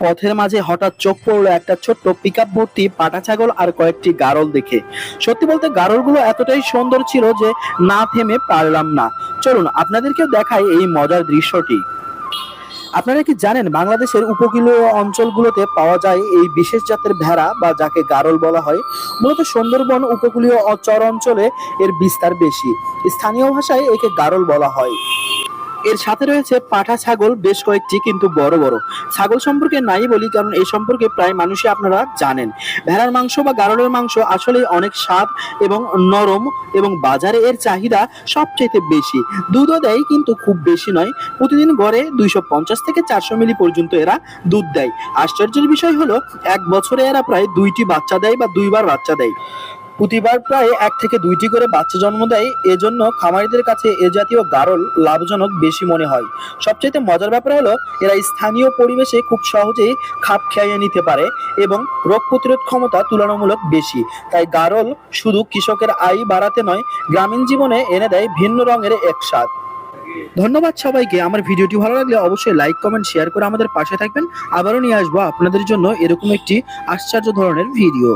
পথের মাঝে হঠাৎ চোখ পড়লো একটা ছোট্ট পিকআপ ভর্তি পাটা ছাগল আর কয়েকটি গারল দেখে। সত্যি বলতে গারলগুলো এতটাই সুন্দর ছিল যে না থেমে পারলাম না। চলুন আপনাদেরকেও দেখাই এই মজার দৃশ্যটি। আপনারা কি জানেন বাংলাদেশের উপকূলীয় অঞ্চলগুলোতে পাওয়া যায় এই বিশেষ জাতের ভেড়া বা যাকে গারল বলা হয়। মূলত সুন্দরবন উপকূলীয় চর অঞ্চলে এর বিস্তার বেশি। স্থানীয় ভাষায় একে গারল বলা হয়। এর সাথে রয়েছে পাঠা ছাগল বেশ কয়েকটি, কিন্তু বড় বড়। ছাগল সম্পর্কে নাই বলি, কারণ এই সম্পর্কে প্রায় মানুষই আপনারা জানেন। ভেড়ার মাংস বা গারলের মাংস আসলে অনেক স্বাদ এবং নরম, এবং বাজারে এর চাহিদা সবচেয়ে বেশি। দুধও দেয়, কিন্তু খুব বেশি নয়। প্রতিদিন গড়ে 250 থেকে 400 মিলি পর্যন্ত এরা দুধ দেয়। আশ্চর্যের বিষয় হলো এক বছরে এরা প্রায় 2টি বাচ্চা দেয় বা 2বার বাচ্চা দেয়। প্রতিবার প্রায় 1 থেকে 2টি করে বাচ্চা জন্ম দেয়। এজন্য খামারিদের কাছে এ জাতীয় গারল লাভজনক বেশি মনে হয়। সবচেয়ে মজার ব্যাপার হলো এরা স্থানীয় পরিবেশে খুব সহজেই খাপ খাইয়ে নিতে পারে এবং রোগ প্রতিরোধ ক্ষমতা তুলনামূলক বেশি। তাই গারল শুধু কৃষকের আয় বাড়াতে নয়, গ্রামীণ জীবনে এনে দেয় ভিন্ন রঙের এক স্বাদ। ধন্যবাদ সবাইকে। আমার ভিডিওটি ভালো লাগলে অবশ্যই লাইক, কমেন্ট, শেয়ার করে আমাদের পাশে থাকবেন। আবারও নিয়ে আসবো আপনাদের জন্য এরকম একটি আশ্চর্য ধরনের ভিডিও।